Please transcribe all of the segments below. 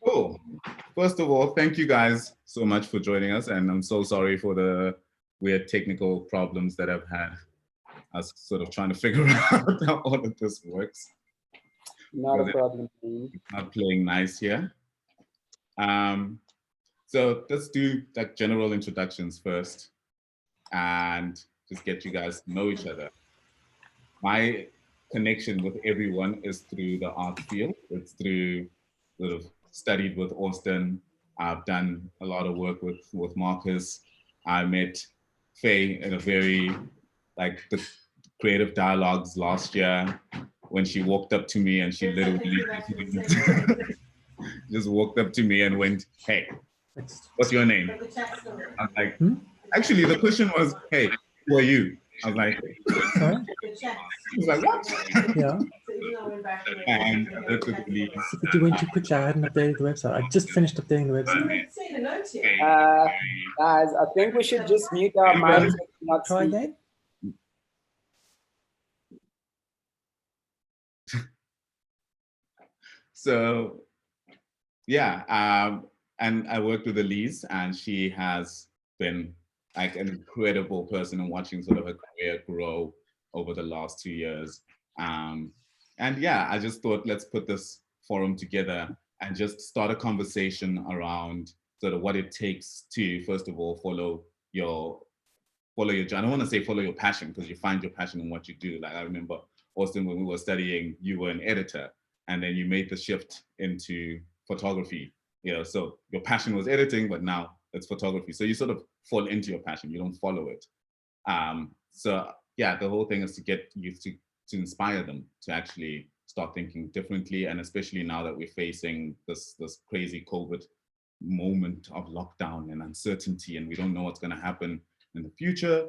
Cool. First of all, thank you guys so much for joining us, and I'm so sorry for the weird technical problems that I've had. I was sort of trying to figure out how all of this works. Not a problem. Not playing nice here. So let's do like general introductions first and just get you guys to know each other. My connection with everyone is through the art field. It's through sort of studied with Austin. I've done a lot of work with Markus. I met Faye in a very, like the creative dialogues last year when she walked up to me and she literally just walked up to me and went, "Hey, what's your name?" I was like, actually the question was, "Hey, who are you?" I was like, sorry? He's like, what? Yeah. And literally, But you went too quickly. I hadn't updated the website. I just finished updating the website. Guys, I think we should just mute our mics. Not try again. So, yeah, and I worked with Elyse, and she has been like an incredible person in watching sort of her career grow over the last 2 years. And yeah, I just thought, let's put this forum together and just start a conversation around sort of what it takes to, first of all, follow your journey. I don't want to say follow your passion, because you find your passion in what you do. Like I remember, Austin, when we were studying, you were an editor, and then you made the shift into photography. You know, so your passion was editing, but now it's photography. So you sort of fall into your passion, you don't follow it. So yeah, the whole thing is to get youth to inspire them to actually start thinking differently. And especially now that we're facing this crazy COVID moment of lockdown and uncertainty, and we don't know what's going to happen in the future,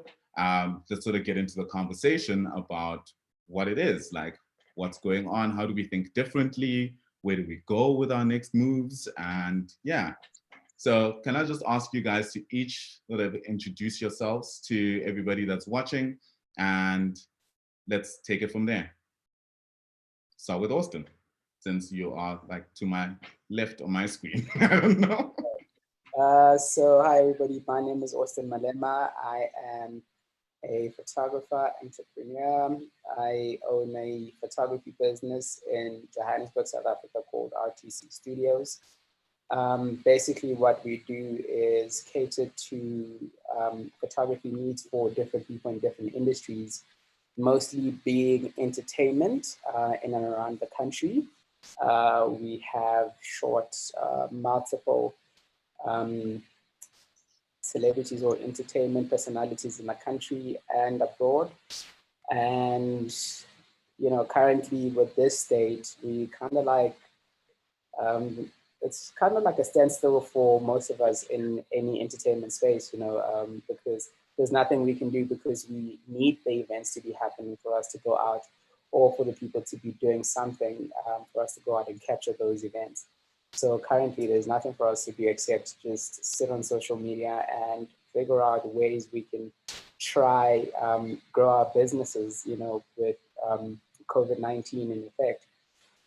just sort of get into the conversation about what it is, like what's going on, how do we think differently, where do we go with our next moves, and yeah. So can I just ask you guys to each sort of introduce yourselves to everybody that's watching, and let's take it from there. Start with Austin, since you are like to my left on my screen. I don't know. So hi everybody, my name is Austin Malema. I am a photographer, entrepreneur. I own a photography business in Johannesburg, South Africa called RTC Studios. Basically what we do is cater to photography needs for different people in different industries, mostly being entertainment in and around the country. We have shot multiple celebrities or entertainment personalities in the country and abroad. And, you know, currently with this state, we kind of like, it's kind of like a standstill for most of us in any entertainment space, you know, because there's nothing we can do, because we need the events to be happening for us to go out, or for the people to be doing something for us to go out and capture those events. So currently there's nothing for us to do except just sit on social media and figure out ways we can try grow our businesses, you know, with COVID-19 in effect.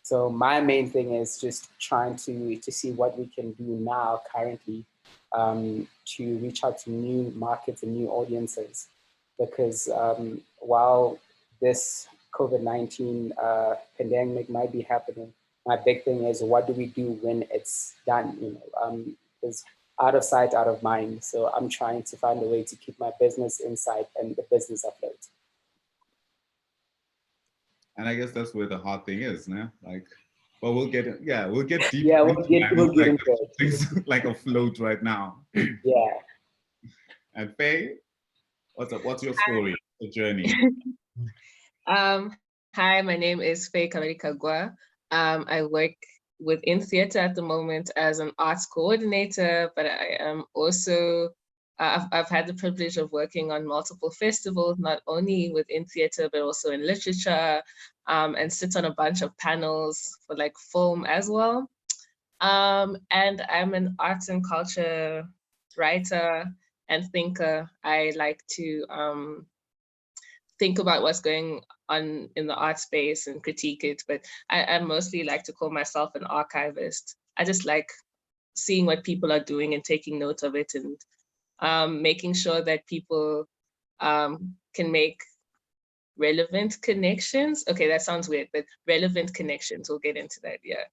So my main thing is just trying to see what we can do now currently to reach out to new markets and new audiences. Because while this COVID-19 pandemic might be happening, my big thing is, what do we do when it's done? You know, because out of sight, out of mind. So I'm trying to find a way to keep my business in sight and the business afloat. And I guess that's where the hard thing is, nah? Like, but we'll get it. Yeah, we'll get deep. Yeah, we'll get into it. Things like afloat right now. Yeah. And Faye, what's up? What's your story, the journey? Hi, my name is Faye Kabali-Kagwa. I work within theatre at the moment as an arts coordinator, but I am also, I've had the privilege of working on multiple festivals, not only within theatre, but also in literature, and sit on a bunch of panels for like film as well. And I'm an arts and culture writer and thinker. I like to think about what's going in the art space and critique it, but I mostly like to call myself an archivist. I just like seeing what people are doing and taking note of it, and making sure that people can make relevant connections. Okay, that sounds weird, but relevant connections. We'll get into that, yeah.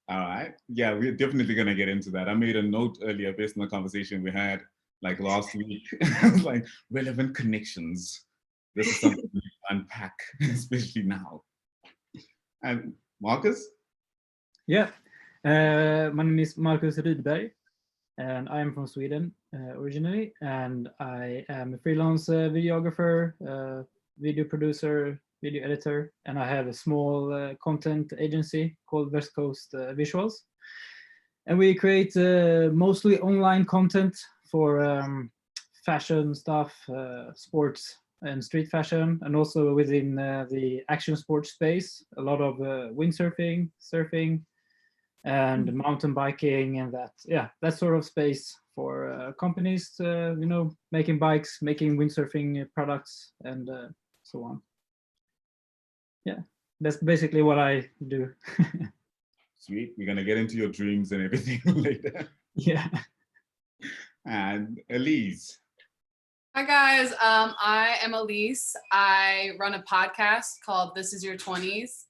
All right. Yeah, we're definitely going to get into that. I made a note earlier based on the conversation we had like last week. I was like, relevant connections. This is something we unpack, especially now. And Markus? Yeah, my name is Markus Rydberg, and I am from Sweden originally, and I am a freelance videographer, video producer, video editor, and I have a small content agency called West Coast Visuals. And we create mostly online content for fashion stuff, sports and street fashion, and also within the action sports space, a lot of windsurfing, surfing, and mountain biking, and that sort of space for companies, making bikes, making windsurfing products, and so on. Yeah, that's basically what I do. Sweet. We're going to get into your dreams and everything later. Yeah. And Elyse. Hi guys, I am Elyse. I run a podcast called This Is Your 20s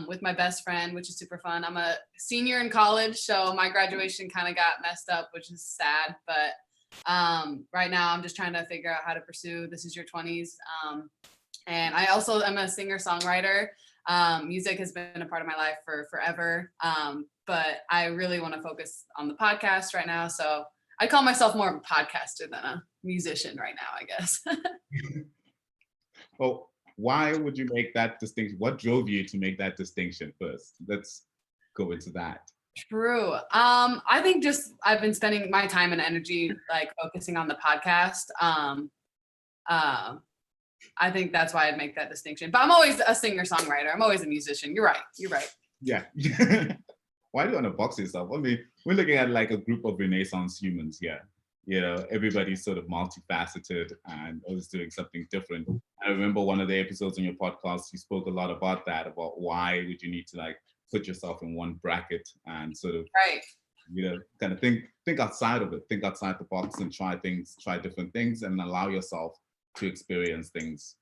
with my best friend, which is super fun. I'm a senior in college, so my graduation kind of got messed up, which is sad. But right now I'm just trying to figure out how to pursue This Is Your 20s. And I also am a singer-songwriter. Music has been a part of my life for forever, but I really want to focus on the podcast right now. So I call myself more of a podcaster than a musician right now, I guess. Well, why would you make that distinction? What drove you to make that distinction first? Let's go into that. True. I think just I've been spending my time and energy like focusing on the podcast. I think that's why I'd make that distinction. But I'm always a singer-songwriter. I'm always a musician. You're right. You're right. Yeah. Why do you want to box yourself? I mean, we're looking at like a group of Renaissance humans here. You know, everybody's sort of multifaceted and always doing something different. I remember one of the episodes on your podcast, you spoke a lot about that, about why would you need to like put yourself in one bracket and sort of, kind of think outside of it, think outside the box and try different things and allow yourself to experience things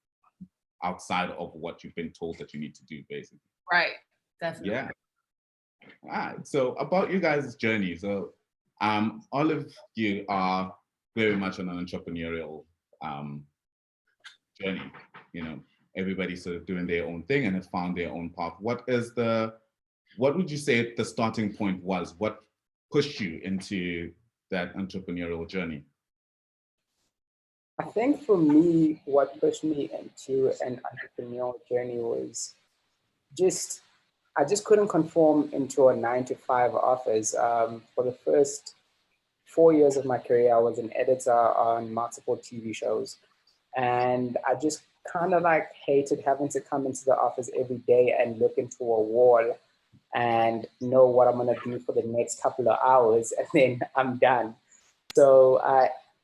outside of what you've been told that you need to do, basically. Right, definitely. Yeah. All right. So about you guys' journey. So all of you are very much on an entrepreneurial journey. You know, everybody's sort of doing their own thing and has found their own path. What would you say the starting point was? What pushed you into that entrepreneurial journey? I think for me, what pushed me into an entrepreneurial journey was I just couldn't conform into a 9-to-5 office. For the first 4 years of my career, I was an editor on multiple TV shows. And I just kind of like hated having to come into the office every day and look into a wall and know what I'm gonna do for the next couple of hours, and then I'm done. So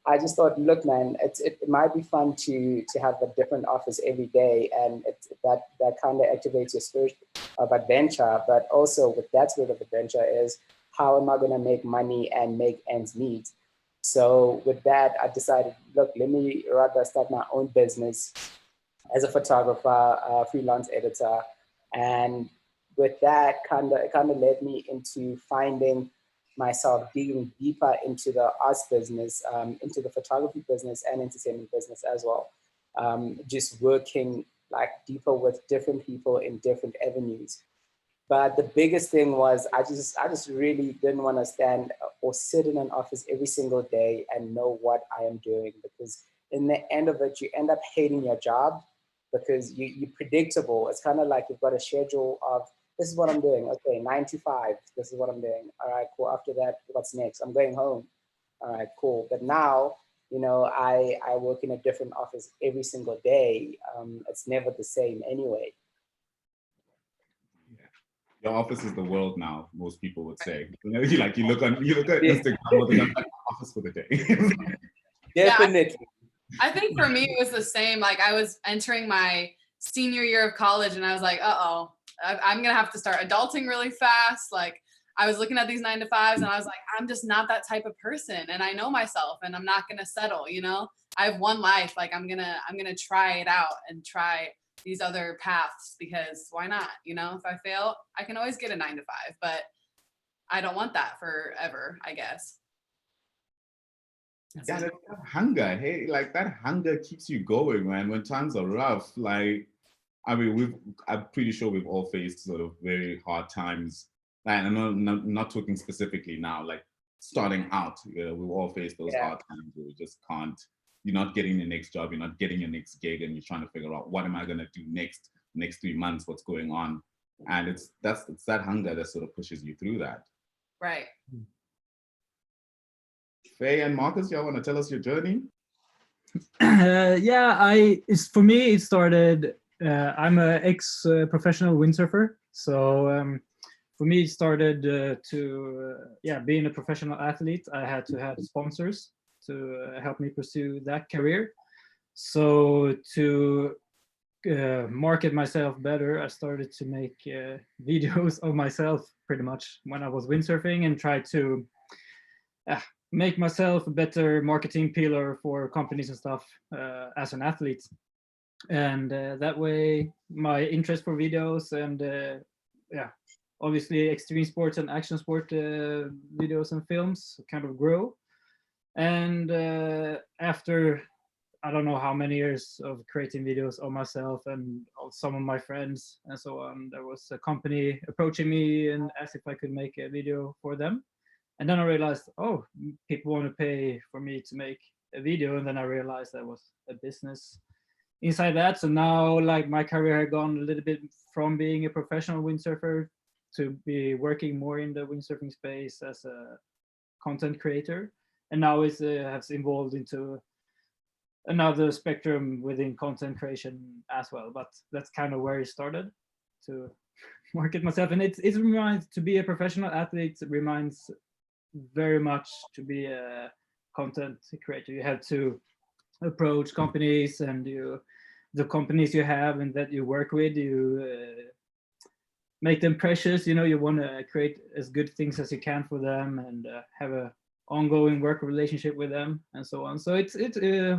I just thought, look, man, it might be fun to have a different office every day, and that kind of activates your spirit of adventure. But also with that spirit of adventure is, how am I going to make money and make ends meet? So with that, I decided, look, let me rather start my own business as a photographer, a freelance editor, and with that, it kind of led me into finding myself digging deeper into the arts business, into the photography business and entertainment business as well. Just working like deeper with different people in different avenues. But the biggest thing was I just really didn't want to stand or sit in an office every single day and know what I am doing, because in the end of it, you end up hating your job because you're predictable. It's kind of like you've got a schedule of, this is what I'm doing. Okay, 9 to 5, this is what I'm doing. All right, cool. After that, what's next? I'm going home. All right, cool. But now, you know, I work in a different office every single day. It's never the same anyway. Yeah. Your office is the world now, most people would say. You know, you look at Instagram, well, they're like office for the day. Definitely. I think for me, it was the same. Like I was entering my senior year of college and I was like, uh-oh, I'm going to have to start adulting really fast. Like I was looking at these 9-to-5s and I was like, I'm just not that type of person. And I know myself and I'm not going to settle, you know, I have one life. Like I'm going to try it out and try these other paths because why not? You know, if I fail, I can always get a 9-to-5, but I don't want that forever, I guess. Yeah, that hunger. Hey, like that hunger keeps you going, man. When times are rough, like I mean, I'm pretty sure we've all faced sort of very hard times. And I'm not talking specifically now, like starting out. You know, we've all faced those hard times where we just can't. You're not getting the next job. You're not getting your next gig, and you're trying to figure out what am I going to do next 3 months. What's going on? And it's that hunger that sort of pushes you through that. Right. Faye and Markus, y'all want to tell us your journey? Yeah, for me, it started, I'm an ex-professional windsurfer. So for me, it started being a professional athlete, I had to have sponsors to help me pursue that career. So to market myself better, I started to make videos of myself pretty much when I was windsurfing and try to make myself a better marketing pillar for companies and stuff as an athlete. And that way my interest for videos and obviously extreme sports and action sport videos and films kind of grow. And after I don't know how many years of creating videos of myself and of some of my friends and so on, there was a company approaching me and asked if I could make a video for them. And then I realized, oh, people want to pay for me to make a video. And then I realized there was a business inside that. So now, like, my career had gone a little bit from being a professional windsurfer to be working more in the windsurfing space as a content creator. And now it has evolved into another spectrum within content creation as well. But that's kind of where it started, to market myself. And it reminds, to be a professional athlete, it reminds very much to be a content creator. You have to approach companies and the companies you have and that you work with, you make them precious. You know, you want to create as good things as you can for them and have a ongoing work relationship with them and so on. So it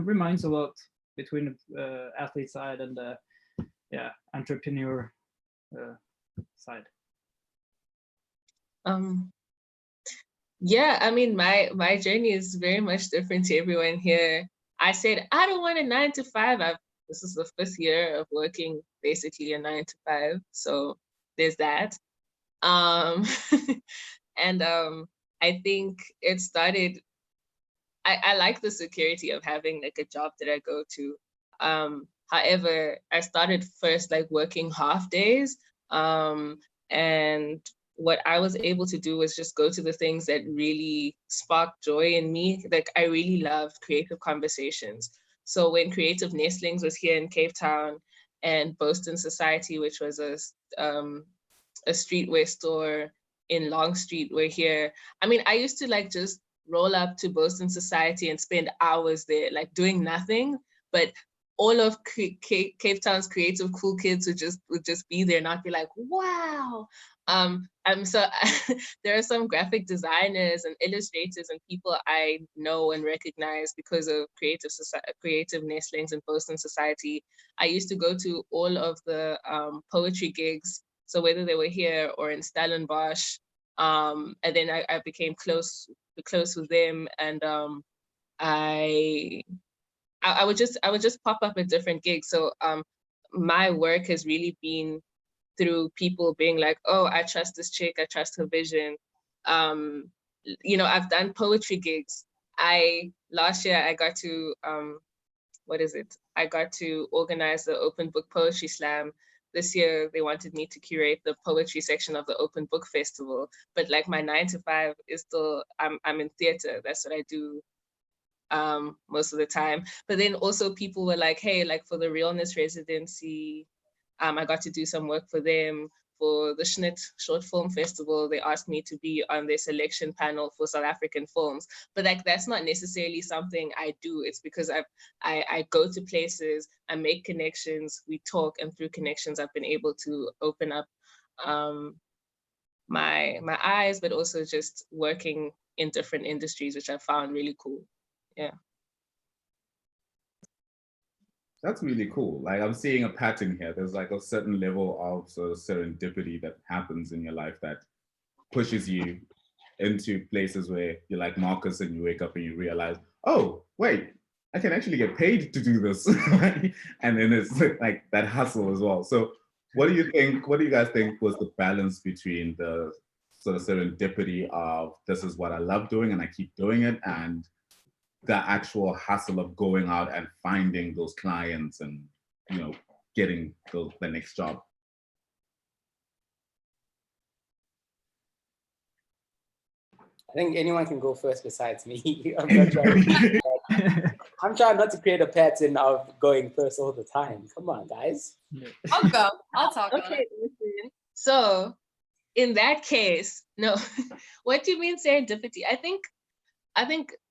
reminds a lot between the athlete side and the entrepreneur side. Yeah, I mean, my journey is very much different to everyone here. I said, I don't want a 9-to-5. This is the 5th year of working basically a 9-to-5. So there's that. And I think it started, I like the security of having like a job that I go to. However, I started first like working half days. And what I was able to do was just go to the things that really sparked joy in me. Like I really love creative conversations. So when Creative Nestlings was here in Cape Town and Boston Society, which was a streetwear store in Long Street, were here. I mean, I used to like just roll up to Boston Society and spend hours there, like doing nothing, but all of Cape Town's creative cool kids would just be there and I'd be like, wow. So there are some graphic designers and illustrators and people I know and recognize because of Creative Nestlings and Boston Society. I used to go to all of the poetry gigs. So whether they were here or in Stellenbosch, and then I became close with them, and I would just pop up at different gigs. So my work has really been through people being like, oh, I trust this chick, I trust her vision. You know, I've done poetry gigs. Last year I got to I got to organize the Open Book Poetry Slam. This year they wanted me to curate the poetry section of the Open Book Festival. But like my 9-to-5 is still, I'm in theater. That's what I do most of the time. But then also people were like, hey, like for the Realness residency, I got to do some work for them. for the Schnitt Short Film Festival, they asked me to be on their selection panel for South African films. But like, that's not necessarily something I do. It's because I go to places, I make connections, we talk, and through connections, I've been able to open up my eyes, but also just working in different industries, which I found really cool. Yeah. That's really cool. Like, I'm seeing a pattern here. There's like a certain level of sort of serendipity that happens in your life that pushes you into places where you're like Marcus and you wake up and you realize, oh, wait, I can actually get paid to do this. And then it's like that hustle as well. So what do you guys think was the balance between the sort of serendipity of this is what I love doing and I keep doing it, and the actual hustle of going out and finding those clients and, you know, getting the next job? I think anyone can go first besides me. I'm trying not to create a pattern of going first all the time. Come on, guys. I'll go. I'll talk. Okay, listen. So in that case, no. What do you mean serendipity? I think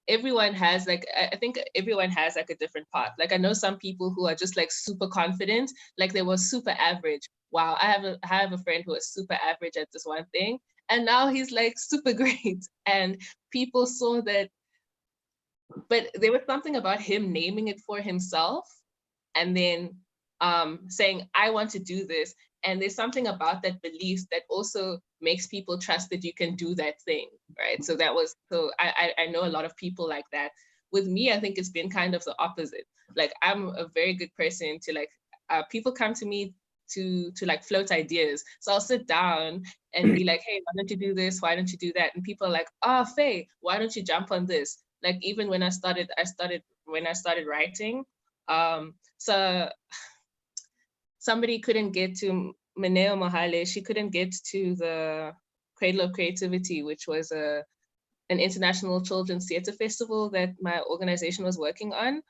everyone has like, I think everyone has like a different path. Like, I know some people who are just like super confident, like they were super average. Wow, I have a friend who is super average at this one thing, and now he's like super great. And people saw that, but there was something about him naming it for himself and then saying, I want to do this. And there's something about that belief that also makes people trust that you can do that thing, right? So I know a lot of people like that. With me, I think it's been kind of the opposite. Like, I'm a very good person to like, people come to me to like float ideas. So I'll sit down and be like, hey, why don't you do this? Why don't you do that? And people are like, oh, Faye, why don't you jump on this? Like, even when I started writing, so somebody couldn't get to Meneo Mohale, she couldn't get to the Cradle of Creativity, which was an international children's theater festival that my organization was working on.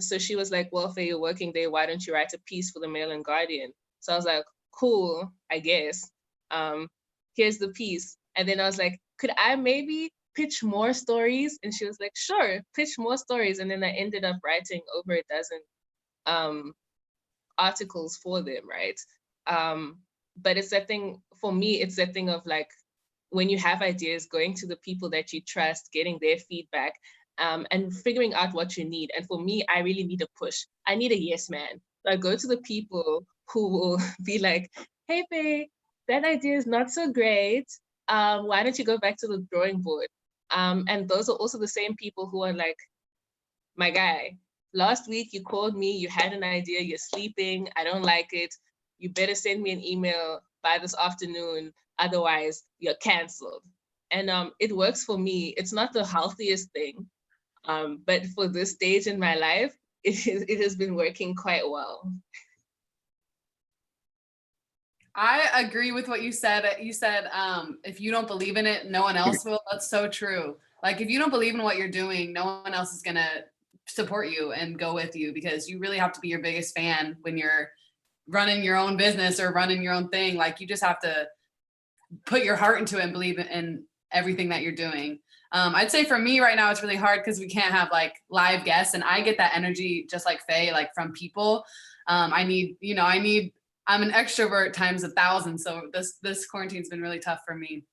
So she was like, well, Faye, you're working there, why don't you write a piece for the Mail and Guardian? So I was like, cool, I guess. Here's the piece. And then I was like, could I maybe pitch more stories? And she was like, sure, pitch more stories. And then I ended up writing over a dozen articles for them, right? But it's that thing, for me, it's that thing of like, when you have ideas, going to the people that you trust, getting their feedback, and figuring out what you need. And for me, I really need a push. I need a yes man. So I go to the people who will be like, hey, Faye, that idea is not so great. Why don't you go back to the drawing board? And those are also the same people who are like, my guy, last week you called me, you had an idea, you're sleeping, I don't like it. You better send me an email by this afternoon, otherwise you're canceled. And it works for me. It's not the healthiest thing, but for this stage in my life, it has been working quite well. I agree with what you said. You said, if you don't believe in it, no one else will. That's so true. Like, if you don't believe in what you're doing, no one else is gonna support you and go with you, because you really have to be your biggest fan when you're running your own business or running your own thing. Like, you just have to put your heart into it and believe in everything that you're doing. I'd say for me right now, it's really hard because we can't have like live guests, and I get that energy just like Faye, like from people. I'm an extrovert times 1,000. So this quarantine's been really tough for me.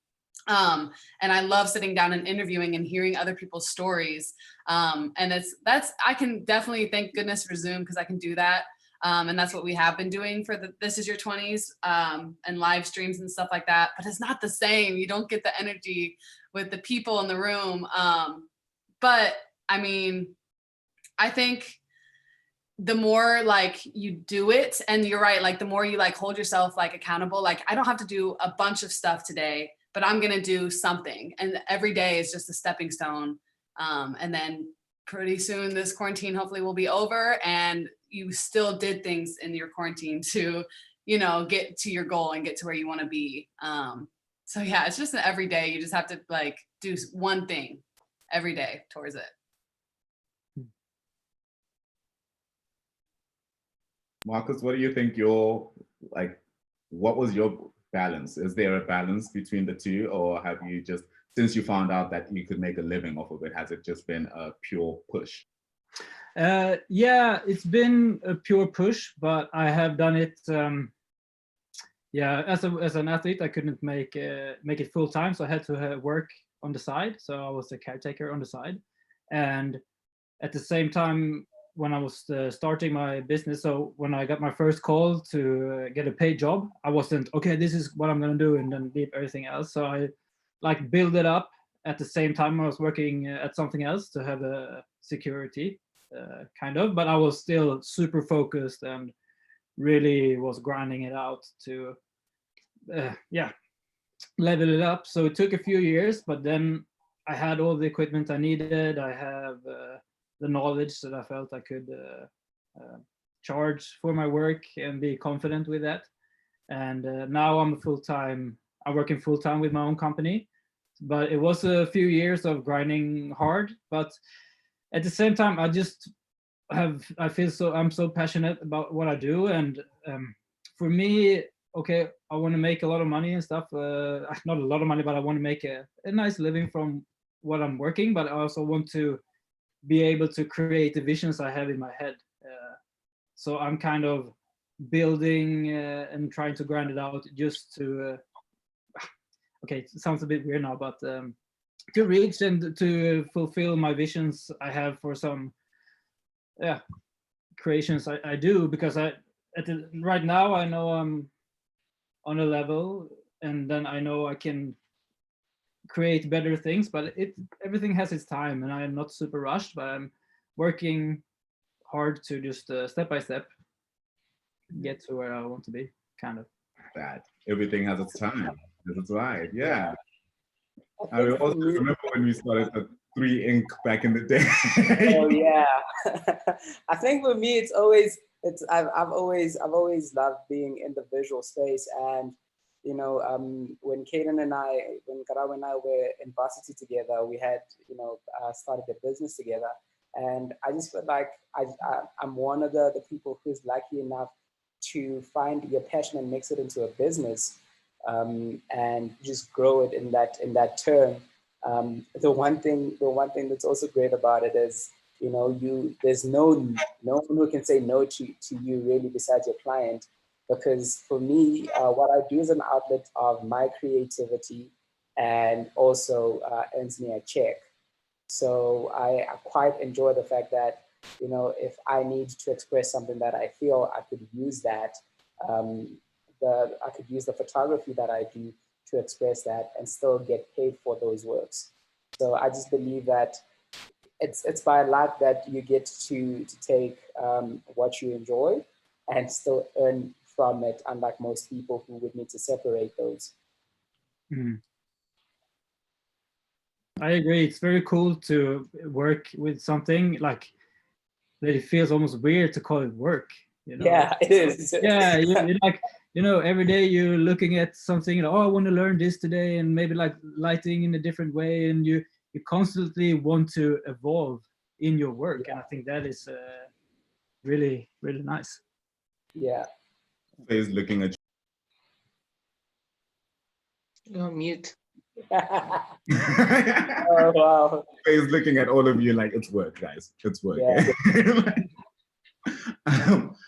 And I love sitting down and interviewing and hearing other people's stories. And I can definitely thank goodness for Zoom, because I can do that. And that's what we have been doing for the This Is Your 20s, and live streams and stuff like that. But it's not the same. You don't get the energy with the people in the room. But I mean, I think the more like you do it, and you're right, like the more you like hold yourself like accountable, like I don't have to do a bunch of stuff today, but I'm gonna do something. And every day is just a stepping stone. And then pretty soon this quarantine hopefully will be over, and you still did things in your quarantine to, get to your goal and get to where you want to be. So yeah, it's just an every day. You just have to like do one thing every day towards it. Markus, what do you think your what was your balance? Is there a balance between the two, or have you just, since you found out that you could make a living off of it, has it just been a pure push? Yeah, it's been a pure push, but I have done it. Yeah, as an athlete, I couldn't make it full time, so I had to work on the side. So I was a caretaker on the side, and at the same time, when I was starting my business, so when I got my first call to get a paid job, I wasn't okay. This is what I'm gonna do, and then leave everything else. So I like build it up at the same time I was working at something else to have a security, kind of. But I was still super focused and really was grinding it out to, yeah, level it up. So it took a few years, but then I had all the equipment I needed. I have the knowledge that I felt I could charge for my work and be confident with that. And now I'm working full time with my own company. But it was a few years of grinding hard. But at the same time, I'm so passionate about what I do. And for me, okay, I want to make a lot of money and stuff. Not a lot of money, but I want to make a nice living from what I'm working. But I also want to be able to create the visions I have in my head. So I'm kind of building and trying to grind it out just to, okay, it sounds a bit weird now, but to reach and to fulfill my visions I have for some creations I do, because right now I know I'm on a level, and then I know I can create better things, but everything has its time, and I'm not super rushed, but I'm working hard to just step by step get to where I want to be, kind of. That everything has its time. That's right. Yeah. I also remember when we started the 3 Ink back in the day. Oh yeah. I think for me, I've always loved being in the visual space. And you know, when Karawa and I were in varsity together, we had started a business together. And I just feel like I'm one of the people who's lucky enough to find your passion and mix it into a business, and just grow it in that term. The one thing that's also great about it is, there's no one who can say no to you really besides your client. Because for me, what I do is an outlet of my creativity, and also earns me a check. So I quite enjoy the fact that, if I need to express something that I feel, I could use that. I could use the photography that I do to express that and still get paid for those works. So I just believe that it's by luck that you get to take what you enjoy and still earn from it, unlike most people who would need to separate those. Mm. I agree. It's very cool to work with something like that. It feels almost weird to call it work. Yeah, it is. Yeah, you're like, every day you're looking at something. Oh, I want to learn this today, and maybe like lighting in a different way, and you constantly want to evolve in your work. Yeah. And I think that is really, really nice. Yeah. Faye's looking at you. You're on mute. Oh, wow. Faye's looking at all of you like, it's work, guys. It's work. Yeah.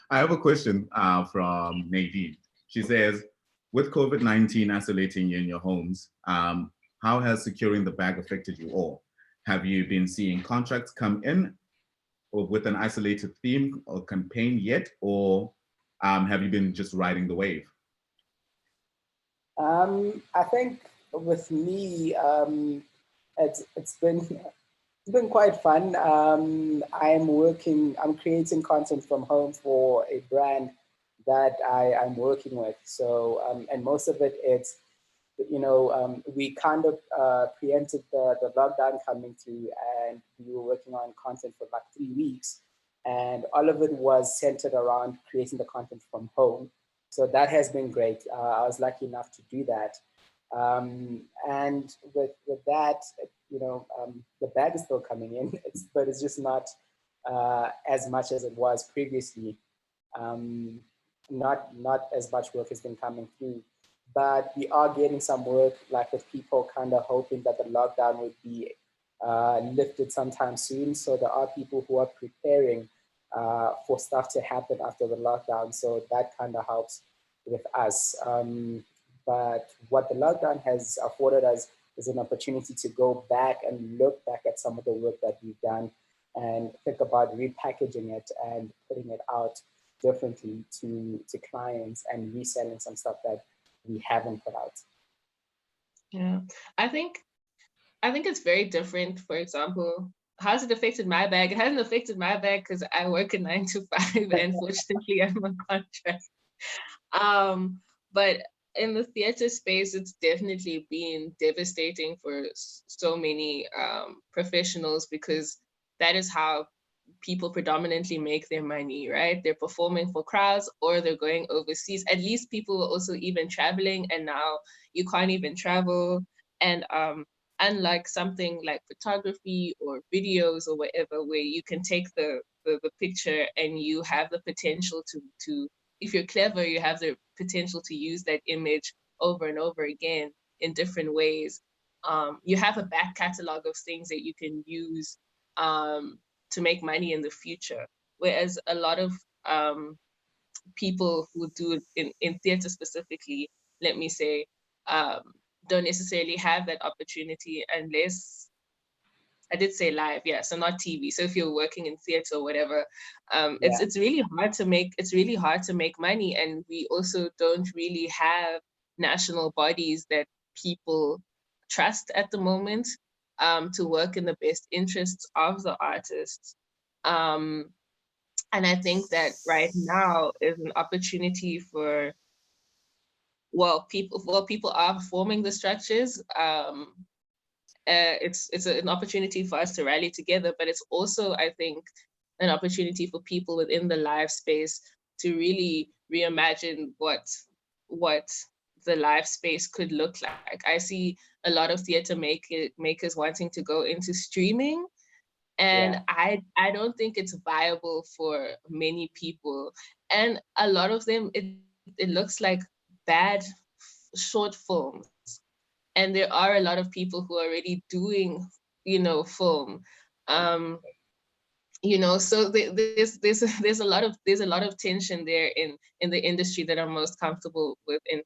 I have a question from Nadine. She says, with COVID-19 isolating you in your homes, how has securing the bag affected you all? Have you been seeing contracts come in or with an isolated theme or campaign yet, or have you been just riding the wave? I think with me, it's been quite fun. I'm creating content from home for a brand that I'm working with. So, and most of it, it's, we kind of preempted the lockdown coming through, and we were working on content for like 3 weeks. And all of it was centered around creating the content from home. So that has been great. I was lucky enough to do that. And with that, the bag is still coming in, but it's just not as much as it was previously. not as much work has been coming through. But we are getting some work, like with people kind of hoping that the lockdown would be lifted sometime soon. So there are people who are preparing for stuff to happen after the lockdown. So that kind of helps with us. But what the lockdown has afforded us is an opportunity to go back and look back at some of the work that we've done and think about repackaging it and putting it out differently to clients and reselling some stuff that we haven't put out. Yeah, I think it's very different. For example, how's it affected my bag? It hasn't affected my bag because I work a 9 to 5 and fortunately I'm on contract. But in the theater space, it's definitely been devastating for so many professionals, because that is how people predominantly make their money, right? They're performing for crowds or they're going overseas. At least people are also even traveling, and now you can't even travel. And unlike something like photography or videos or whatever, where you can take the picture and you have the potential to, if you're clever, you have the potential to use that image over and over again in different ways. You have a back catalog of things that you can use to make money in the future. Whereas a lot of people who do it in theater specifically, let me say, don't necessarily have that opportunity unless, I did say live, yeah, so not TV. So if you're working in theater or whatever, it's really hard to make money. And we also don't really have national bodies that people trust at the moment to work in the best interests of the artists. And I think that right now is an opportunity for, people are forming the structures. It's an opportunity for us to rally together, but it's also, I think, an opportunity for people within the live space to really reimagine what the live space could look like. I see a lot of theater makers wanting to go into streaming, and I don't think it's viable for many people. And a lot of them, it looks like bad short films. And there are a lot of people who are already doing, film. So there's a lot of tension there in the industry that I'm most comfortable with in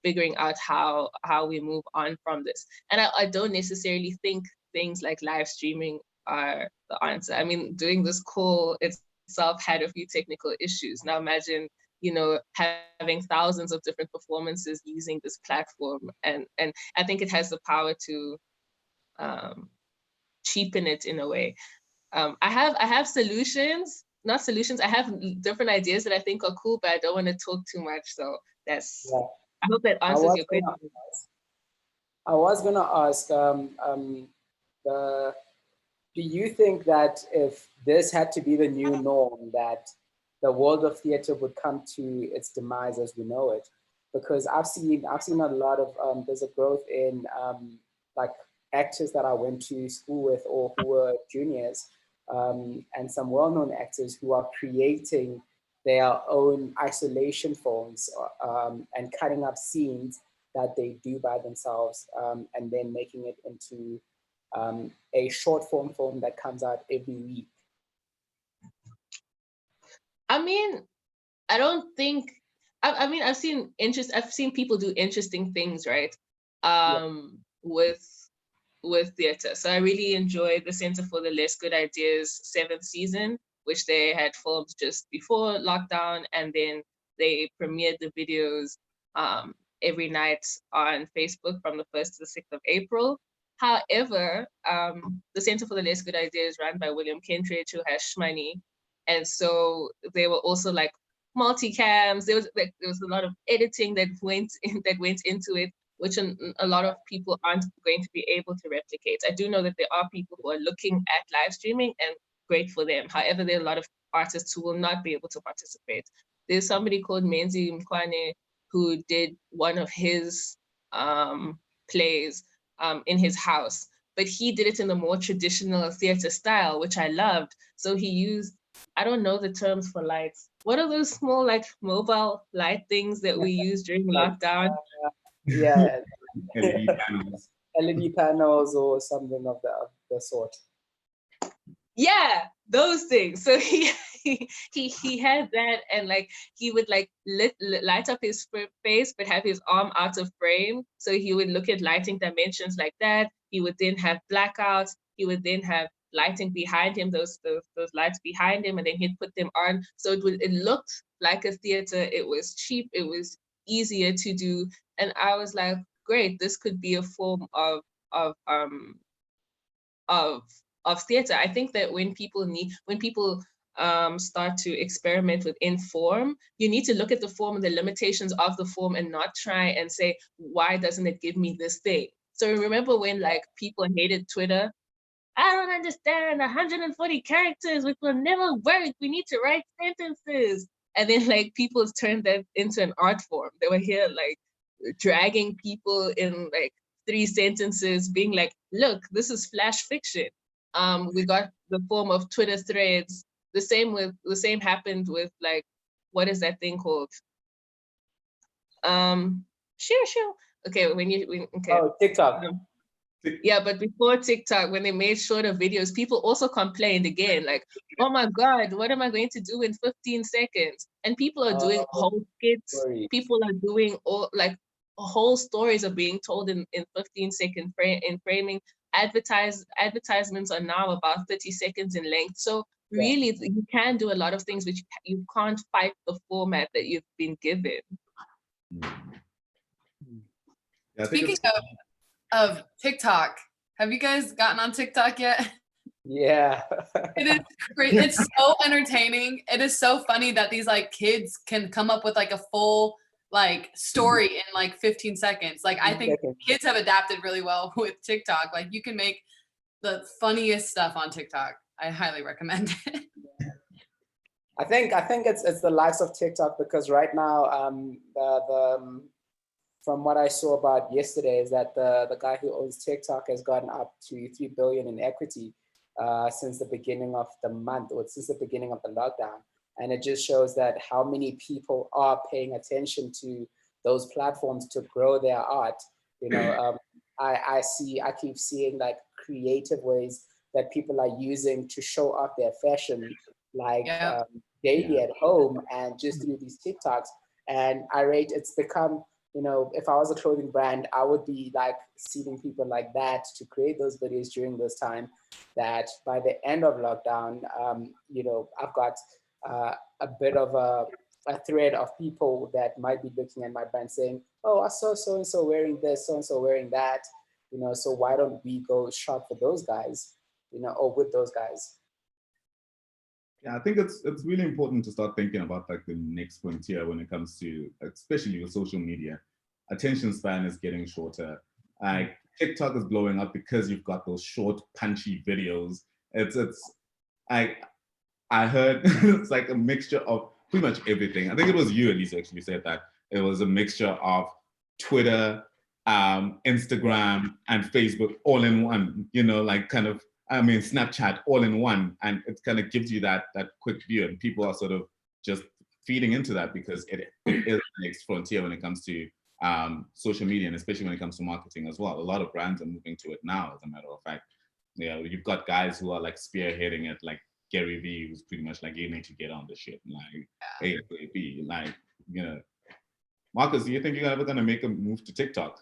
figuring out how we move on from this. And I don't necessarily think things like live streaming are the answer. I mean, doing this call itself had a few technical issues. Now imagine, having thousands of different performances using this platform, and I think it has the power to cheapen it in a way. I have solutions, not solutions. I have different ideas that I think are cool, but I don't want to talk too much. So that's. Yeah. I hope that answers your question. I was gonna ask, do you think that if this had to be the new norm, that the world of theater would come to its demise as we know it? Because I've seen a lot of there's a growth in like actors that I went to school with or who were juniors, and some well-known actors who are creating their own isolation films and cutting up scenes that they do by themselves, and then making it into a short form film that comes out every week. I mean, I don't think. I mean, I've seen people do interesting things, right? With theater. So I really enjoyed the Center for the Less Good Ideas 7th season, which they had filmed just before lockdown, and then they premiered the videos every night on Facebook from the 1st to the 6th of April. However, the Center for the Less Good Ideas is run by William Kentridge, who has Shmoney. And so they were also like multicams. There was a lot of editing that went into it, which a lot of people aren't going to be able to replicate. I do know that there are people who are looking at live streaming, and great for them. However, there are a lot of artists who will not be able to participate. There's somebody called Menzi Mkwane who did one of his plays in his house, but he did it in the more traditional theater style, which I loved. So he used, I don't know the terms for lights, what are those small like mobile light things that we use during lockdown? Yeah, LED panels. LED panels or something of the sort. Yeah, those things. So he had that, and like he would like light up his face but have his arm out of frame, so he would look at lighting dimensions like that. He would then have blackouts. He would then have lighting behind him, those lights behind him, and then he'd put them on, so it looked like a theater. It was cheap, it was easier to do, and I was like, great, this could be a form of theater. I think that when people start to experiment within form, you need to look at the form and the limitations of the form and not try and say, why doesn't it give me this thing? So remember when like people hated Twitter? I don't understand 140 characters, which will never work. We need to write sentences. And then like people turned that into an art form. They were here like dragging people in like 3 sentences, being like, look, this is flash fiction. We got the form of Twitter threads. The same happened with like, what is that thing called? Sure. Okay, okay. Oh, TikTok. Yeah, but before TikTok, when they made shorter videos, people also complained again, like, oh my God, what am I going to do in 15 seconds? And people are doing whole skits. Sorry. People are doing all like whole stories are being told in 15-second framing. Advertisements are now about 30 seconds in length. So really, you can do a lot of things, which you can't fight the format that you've been given. Yeah, Speaking of TikTok, have you guys gotten on TikTok yet? Yeah. It is great. It's so entertaining. It is so funny that these like kids can come up with like a full like story in like 15 seconds. Like I think kids have adapted really well with TikTok. Like you can make the funniest stuff on TikTok. I highly recommend it. I think it's the likes of TikTok, because right now from what I saw about yesterday is that the guy who owns TikTok has gotten up to 3 billion in equity since the beginning of the month, or since the beginning of the lockdown. And it just shows that how many people are paying attention to those platforms to grow their art. You know, I keep seeing like creative ways that people are using to show off their fashion, like daily at home and just through these TikToks. And I rate it's become, you know, if I was a clothing brand, I would be like seeing people like that to create those videos during this time, that by the end of lockdown, you know, I've got a bit of a thread of people that might be looking at my brand saying, oh, I saw so-and-so wearing this, so-and-so wearing that, you know, so why don't we go shop for those guys, you know, or with those guys? Yeah, I think it's really important to start thinking about like the next frontier when it comes to, especially with social media. Attention span is getting shorter. Like TikTok is blowing up because you've got those short, punchy videos. I heard it's like a mixture of pretty much everything. I think it was you, Elyse, actually said that it was a mixture of Twitter, Instagram, and Facebook all in one. You know, like kind of, I mean, Snapchat all in one, and it kind of gives you that quick view, and people are sort of just feeding into that because it is the next frontier when it comes to social media, and especially when it comes to marketing as well. A lot of brands are moving to it now, as a matter of fact. Yeah, you've got guys who are like spearheading it, like Gary Vee, who's pretty much like, you need to get on the shit, like ASAP. Like, you know, Markus, do you think you're ever gonna make a move to TikTok?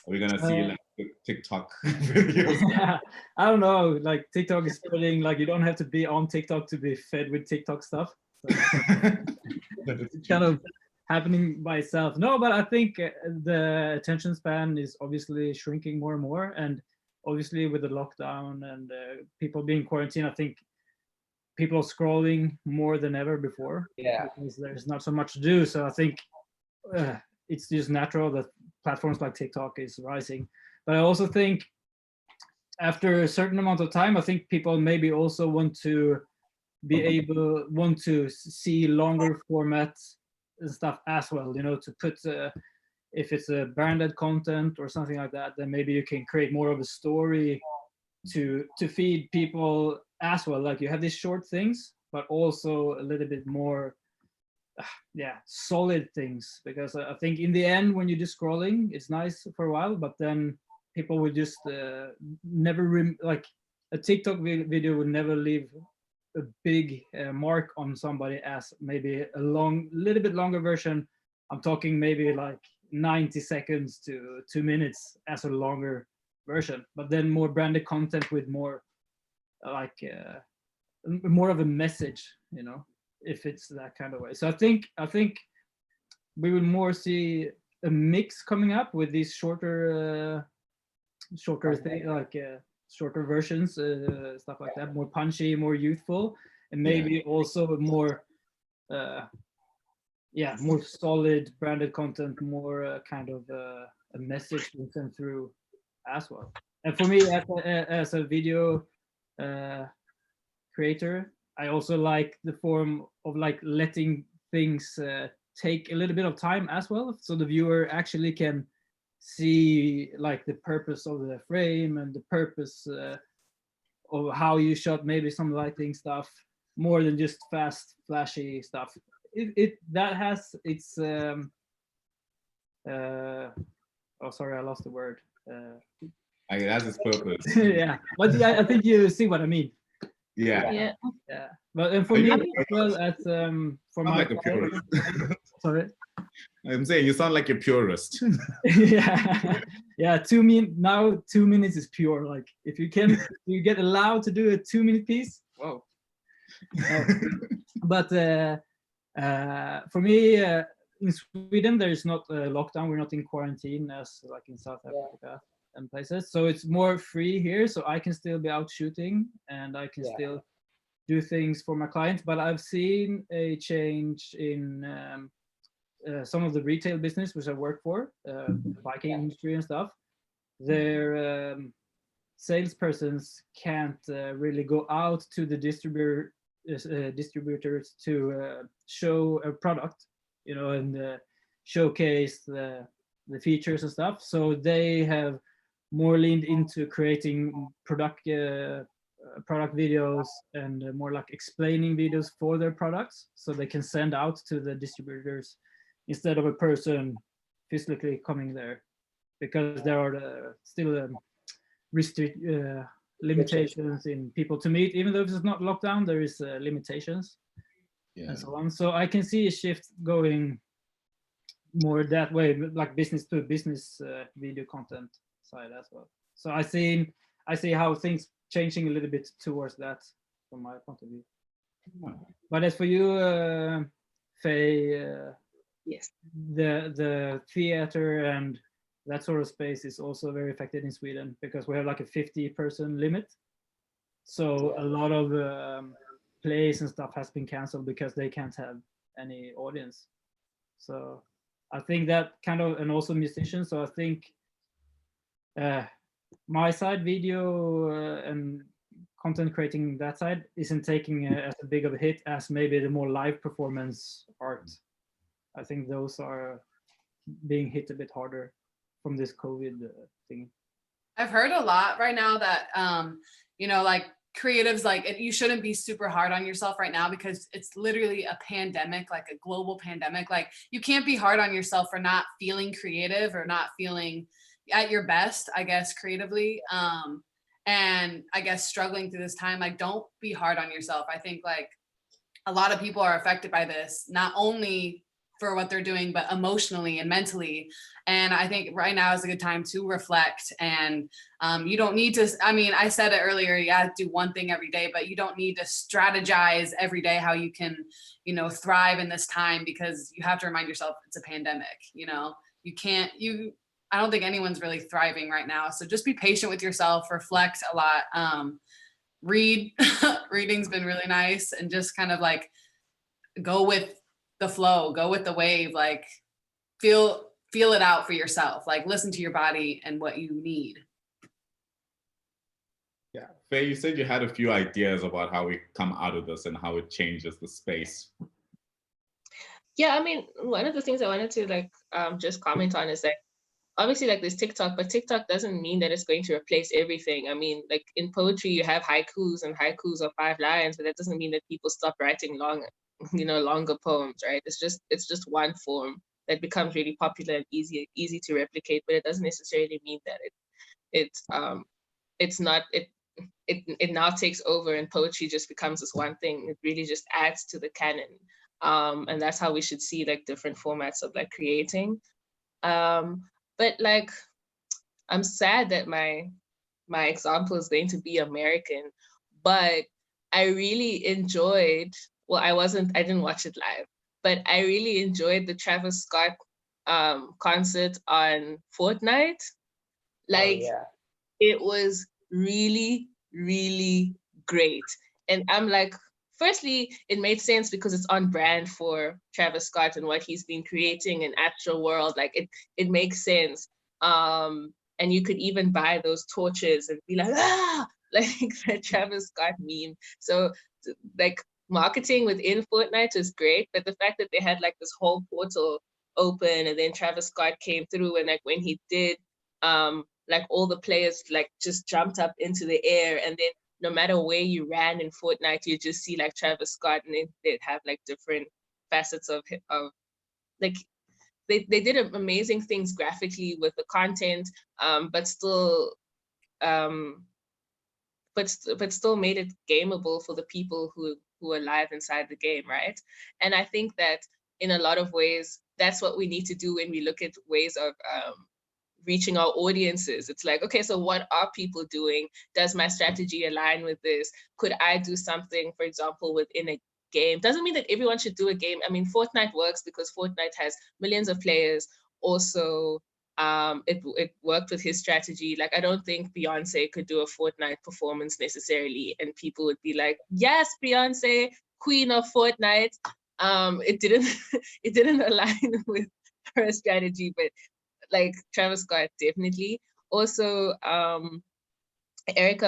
Are we gonna see like TikTok videos? I don't know. Like TikTok is spreading. Like you don't have to be on TikTok to be fed with TikTok stuff. So it's kind of happening by itself. No, but I think the attention span is obviously shrinking more and more, and obviously with the lockdown and people being quarantined, I think people are scrolling more than ever before. Yeah, because there's not so much to do. So I think it's just natural that platforms like TikTok is rising. But I also think after a certain amount of time, I think people maybe also want to see longer formats and stuff as well, you know, to put if it's a branded content or something like that, then maybe you can create more of a story to feed people as well. Like you have these short things, but also a little bit more yeah, solid things, because I think in the end, when you're just scrolling, it's nice for a while, but then people would just never like a TikTok video would never leave a big mark on somebody as maybe a little bit longer version. I'm talking maybe like 90 seconds to 2 minutes as a longer version, but then more branded content with more like more of a message, you know, if it's that kind of way. So I think we will more see a mix coming up with these shorter thing, like shorter versions, stuff like that, more punchy, more youthful, and maybe also more more solid branded content, more kind of a message to send through as well. And for me, as a video creator, I also like the form of like letting things take a little bit of time as well, so the viewer actually can see like the purpose of the frame and the purpose of how you shot maybe some lighting stuff, more than just fast, flashy stuff. That has its oh, sorry, I lost the word. It has its purpose. Yeah, but yeah, I think you see what I mean. Yeah. But and for me as well, as for my like a purist. Sorry. I'm saying you sound like a purist. Yeah. 2 minutes now. 2 minutes is pure. Like if you get allowed to do a 2 minute piece. Whoa. But for me, in Sweden, there is not a lockdown. We're not in quarantine as like in South Africa and places. So it's more free here. So I can still be out shooting and I can still do things for my clients. But I've seen a change in some of the retail business which I work for, biking industry and stuff. Their salespersons can't really go out to the distributors to show a product, you know, and showcase the features and stuff. So they have more leaned into creating product videos and more like explaining videos for their products, so they can send out to the distributors instead of a person physically coming there, because there are still limitations in people to meet. Even though it's not lockdown, there is limitations and so on. So I can see a shift going more that way, like business to business video content side as well. So I see how things changing a little bit towards that from my point of view. But as for you, Faye, yes, the theater and that sort of space is also very affected in Sweden, because we have like a 50-person limit. So a lot of plays and stuff has been canceled because they can't have any audience. So I think that kind of, and also musicians. So I think my side, video and content creating that side, isn't taking as a big of a hit as maybe the more live performance art. I think those are being hit a bit harder from this COVID thing. I've heard a lot right now that, you know, like creatives, like you shouldn't be super hard on yourself right now, because it's literally a pandemic, like a global pandemic. Like you can't be hard on yourself for not feeling creative or not feeling at your best, I guess, creatively. And I guess struggling through this time, like don't be hard on yourself. I think like a lot of people are affected by this, not only for what they're doing, but emotionally and mentally. And I think right now is a good time to reflect. And you don't need to, I mean, I said it earlier, you gotta do one thing every day, but you don't need to strategize every day how you can, you know, thrive in this time, because you have to remind yourself it's a pandemic, you know, I don't think anyone's really thriving right now. So just be patient with yourself, reflect a lot, read, reading's been really nice, and just kind of like go with the flow, go with the wave, like feel it out for yourself, like listen to your body and what you need. Yeah, Faye, you said you had a few ideas about how we come out of this and how it changes the space. Yeah, I mean, one of the things I wanted to like just comment on is like, obviously like there's TikTok, but TikTok doesn't mean that it's going to replace everything. I mean, like in poetry, you have haikus, and haikus are 5 lines, but that doesn't mean that people stop writing long longer poems, right? It's just one form that becomes really popular and easy to replicate, but it doesn't necessarily mean that it now takes over and poetry just becomes this one thing. It really just adds to the canon. And that's how we should see like different formats of like creating. But like, I'm sad that my example is going to be American, but I really enjoyed, well, I didn't watch it live, but I really enjoyed the Travis Scott concert on Fortnite. Like, Oh, yeah. it was really, really great. And I'm like, firstly, it made sense because it's on brand for Travis Scott and what he's been creating in actual world. Like it makes sense. And you could even buy those torches and be like, ah, like the Travis Scott meme. So like marketing within Fortnite is great, but the fact that they had like this whole portal open and then Travis Scott came through, and like when he did, like all the players like just jumped up into the air, and then no matter where you ran in Fortnite, you just see like Travis Scott, and they'd have like different facets of like they did amazing things graphically with the content, but still made it gameable for the people who are live inside the game, right? And I think that in a lot of ways, that's what we need to do when we look at ways of reaching our audiences. It's like, okay, so what are people doing? Does my strategy align with this? Could I do something, for example, within a game? Doesn't mean that everyone should do a game. I mean, Fortnite works because Fortnite has millions of players. Also, it worked with his strategy. Like, I don't think Beyonce could do a Fortnite performance necessarily, and people would be like, yes, Beyonce, queen of Fortnite. It didn't align with her strategy, but like Travis Scott, definitely. Also, Erykah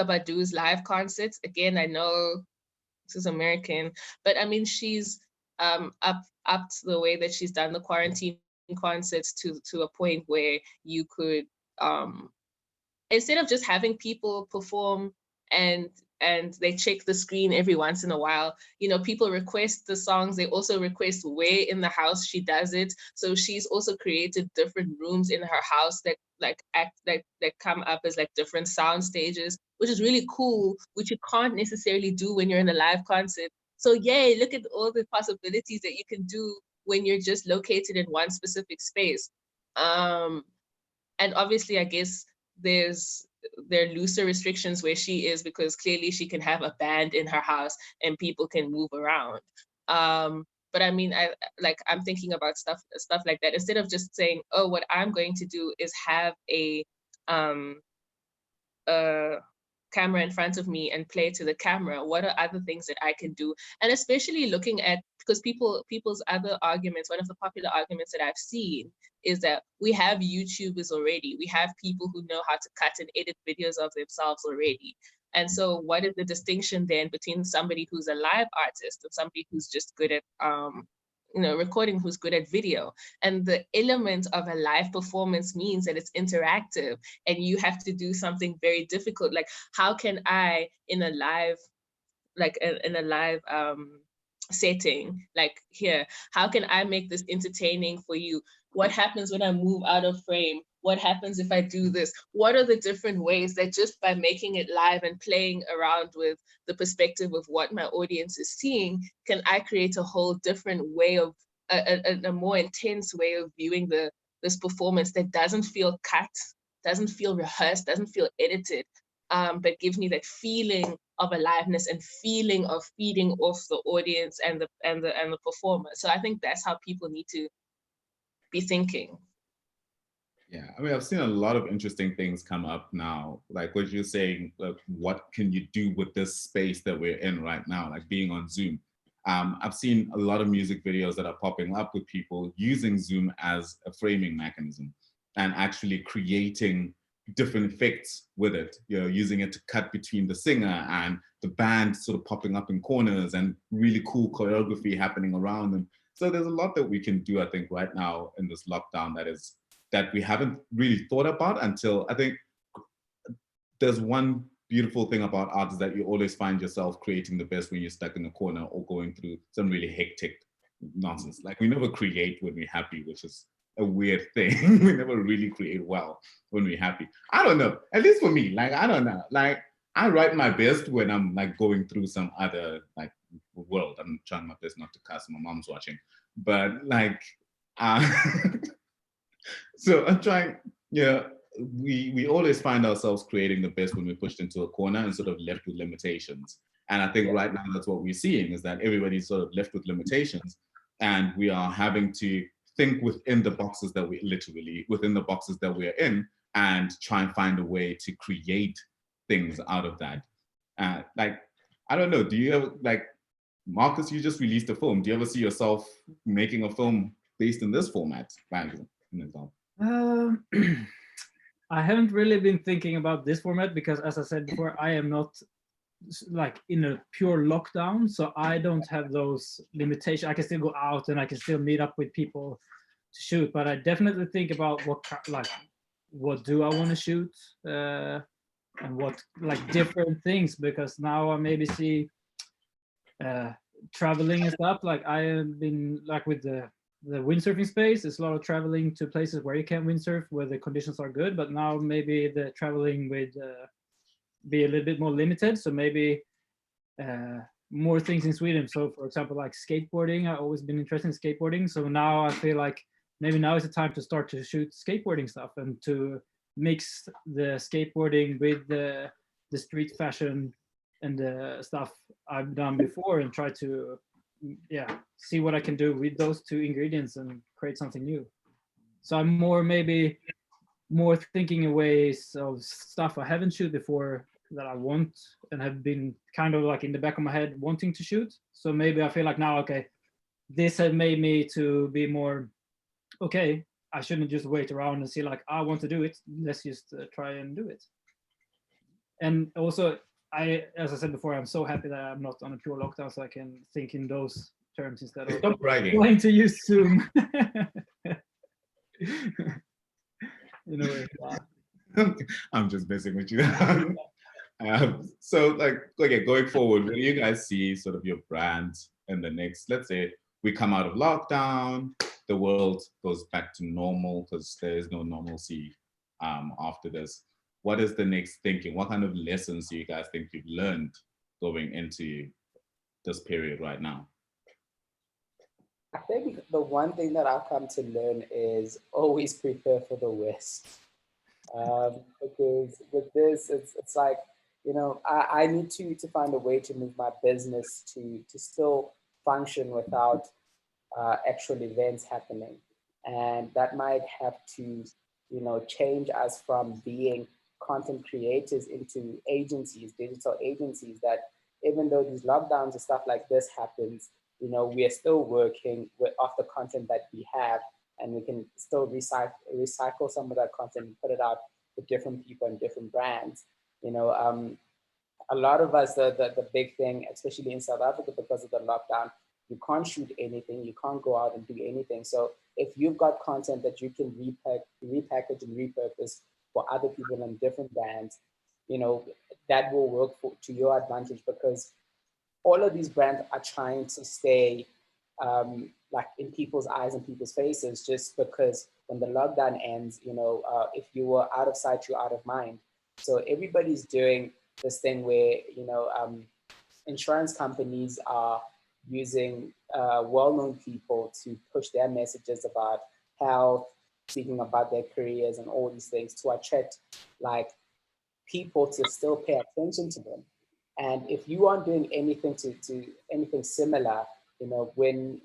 Badu's live concerts. Again, I know this is American, but I mean, she's up to the way that she's done the quarantine concerts to a point where you could, instead of just having people perform and they check the screen every once in a while, people request the songs. They also request where in the house she does it. So she's also created different rooms in her house that come up as like different sound stages, which is really cool, which you can't necessarily do when you're in a live concert. So yay, look at all the possibilities that you can do when you're just located in one specific space. And obviously, I guess there are looser restrictions where she is, because clearly she can have a band in her house and people can move around. But I mean, I'm thinking about stuff like that, instead of just saying, oh, what I'm going to do is have a camera in front of me and play to the camera. What are other things that I can do? And especially looking at, because people's other arguments, one of the popular arguments that I've seen is that we have YouTubers already. We have people who know how to cut and edit videos of themselves already. And so what is the distinction then between somebody who's a live artist and somebody who's just good at recording, who's good at video? And the element of a live performance means that it's interactive, and you have to do something very difficult. Like, how can I in a live setting, like here, how can I make this entertaining for you? What happens when I move out of frame? What happens if I do this? What are the different ways that just by making it live and playing around with the perspective of what my audience is seeing, can I create a whole different way of, a more intense way of viewing this performance that doesn't feel cut, doesn't feel rehearsed, doesn't feel edited, but gives me that feeling of aliveness and feeling of feeding off the audience and the performer. So I think that's how people need to be thinking. Yeah, I mean, I've seen a lot of interesting things come up now, like what you're saying, like, what can you do with this space that we're in right now, like being on Zoom? I've seen a lot of music videos that are popping up with people using Zoom as a framing mechanism and actually creating different effects with it, using it to cut between the singer and the band, sort of popping up in corners, and really cool choreography happening around them. So there's a lot that we can do, I think, right now in this lockdown that we haven't really thought about until, I think there's one beautiful thing about art is that you always find yourself creating the best when you're stuck in a corner or going through some really hectic nonsense. Like we never create when we're happy, which is a weird thing. We never really create well when we're happy. I don't know. At least for me, like I don't know. Like I write my best when I'm like going through some other like world. I'm trying my best not to cuss. My mom's watching, but like, so I'm trying. Yeah, we always find ourselves creating the best when we're pushed into a corner and sort of left with limitations. And I think right now that's what we're seeing is that everybody's sort of left with limitations, and we are having to think within the boxes that we literally within the boxes that we're in, and try and find a way to create things out of that. Like I don't know. Do you ever like Markus? You just released a film. Do you ever see yourself making a film based in this format? I haven't really been thinking about this format because, as I said before, I am not like in a pure lockdown, so I don't have those limitations. I can still go out and I can still meet up with people to shoot, but I definitely think about what do I want to shoot and what like different things, because now I maybe see traveling and stuff. Like I have been like with the windsurfing space, it's a lot of traveling to places where you can windsurf where the conditions are good, but now maybe the traveling would be a little bit more limited, so maybe more things in Sweden. So for example, like skateboarding, I've always been interested in skateboarding, so now I feel like maybe now is the time to start to shoot skateboarding stuff and to mix the skateboarding with the street fashion and the stuff I've done before and try to see what I can do with those two ingredients and create something new. So I'm maybe more thinking in ways of stuff I haven't shoot before that I want and have been kind of like in the back of my head wanting to shoot. So maybe I feel like now, okay, this has made me to be more, okay, I shouldn't just wait around and see like, I want to do it. Let's just try and do it. And also, as I said before, I'm so happy that I'm not on a pure lockdown, so I can think in those terms instead of trying to use Zoom. In a way. I'm just messing with you. So like, okay, going forward, will you guys see sort of your brand in the next, let's say we come out of lockdown, the world goes back to normal because there is no normalcy after this. What is the next thinking? What kind of lessons do you guys think you've learned going into this period right now? I think the one thing that I've come to learn is always prepare for the worst. Because with this, it's like, you know, I need to find a way to move my business to still function without actual events happening. And that might have to, you know, change us from being content creators into agencies, digital agencies, that even though these lockdowns and stuff like this happens, you know, we are still working off the content that we have, and we can still recycle some of that content and put it out with different people and different brands. You know, a lot of us, the big thing, especially in South Africa, because of the lockdown, you can't shoot anything, you can't go out and do anything. So if you've got content that you can repackage and repurpose for other people and different brands, you know, that will work to your advantage, because all of these brands are trying to stay like in people's eyes and people's faces, just because when the lockdown ends, you know, if you were out of sight, you're out of mind. So everybody's doing this thing where, you know, insurance companies are using well-known people to push their messages about health, speaking about their careers and all these things to attract like people to still pay attention to them. And if you aren't doing anything to anything similar, you know, when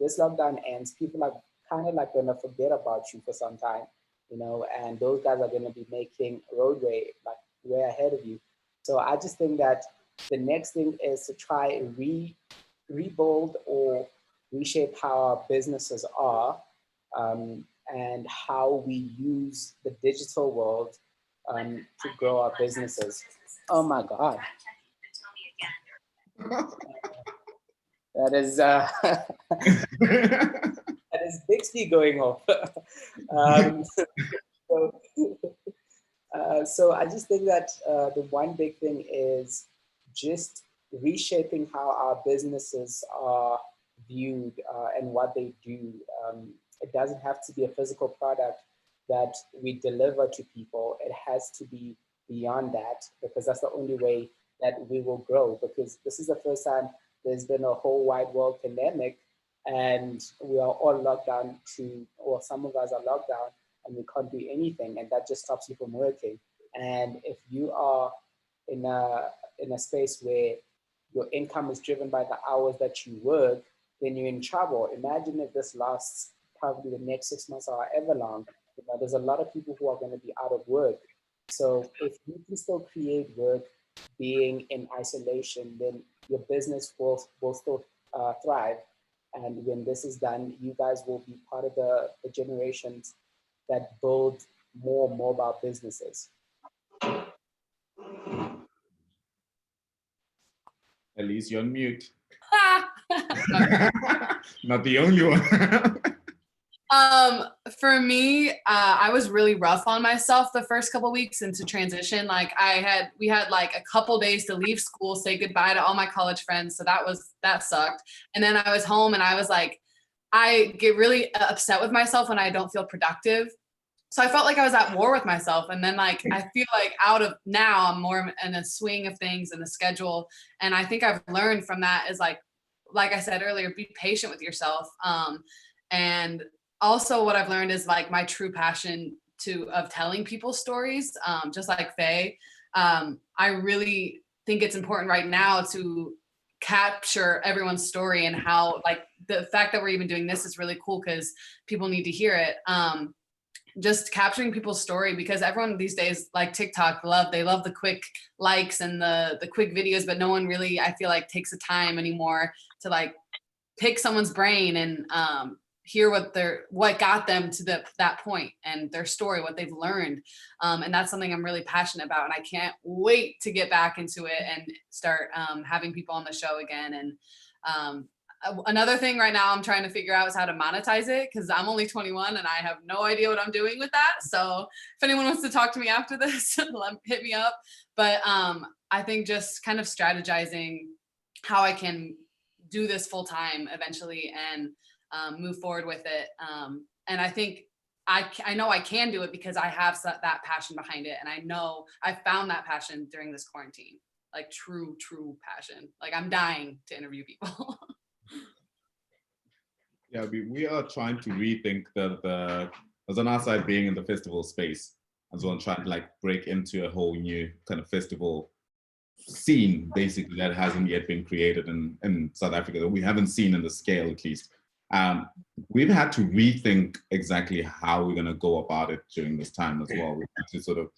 this lockdown ends, people are kind of like gonna forget about you for some time, you know, and those guys are gonna be making roadway like way ahead of you. So I just think that the next thing is to try and rebuild or reshape how our businesses are, and how we use the digital world to grow our businesses. Oh my God. That is that is Bixby going off. So, So I just think that the one big thing is just reshaping how our businesses are viewed and what they do. It doesn't have to be a physical product that we deliver to people. It has to be beyond that, because that's the only way that we will grow. Because this is the first time there's been a whole wide world pandemic and we are all locked down or some of us are locked down and we can't do anything, and that just stops you from working. And if you are in a space where your income is driven by the hours that you work, then you're in trouble. Imagine if this lasts probably the next 6 months or however long. There's a lot of people who are going to be out of work. So if you can still create work being in isolation, then your business will still thrive. And when this is done, you guys will be part of the generations that build more mobile businesses. Elyse, you're on mute. Not the only one. For me, I was really rough on myself the first couple of weeks into transition. Like we had like a couple days to leave school, say goodbye to all my college friends. So that sucked. And then I was home and I was like, I get really upset with myself when I don't feel productive. So I felt like I was at war with myself. And then like, I feel like now I'm more in a swing of things and a schedule. And I think I've learned from that is like I said earlier, be patient with yourself. And also what I've learned is like my true passion of telling people stories, just like Faye. I really think it's important right now to capture everyone's story, and how like the fact that we're even doing this is really cool because people need to hear it. Just capturing people's story, because everyone these days, like TikTok, they love the quick likes and the quick videos, but no one really, I feel like, takes the time anymore to like pick someone's brain and hear what got them to that point and their story, what they've learned. And that's something I'm really passionate about. And I can't wait to get back into it and start having people on the show again. And another thing right now I'm trying to figure out is how to monetize it, because I'm only 21 and I have no idea what I'm doing with that. So if anyone wants to talk to me after this, hit me up. But I think just kind of strategizing how I can do this full time eventually and move forward with it. And I think I know I can do it because I have that passion behind it. And I know I found that passion during this quarantine, like true passion. Like I'm dying to interview people. Yeah, we are trying to rethink as on our side, being in the festival space as well, trying to like break into a whole new kind of festival scene, basically, that hasn't yet been created in South Africa, that we haven't seen in the scale, at least. We've had to rethink exactly how we're going to go about it during this time as well. We have to sort of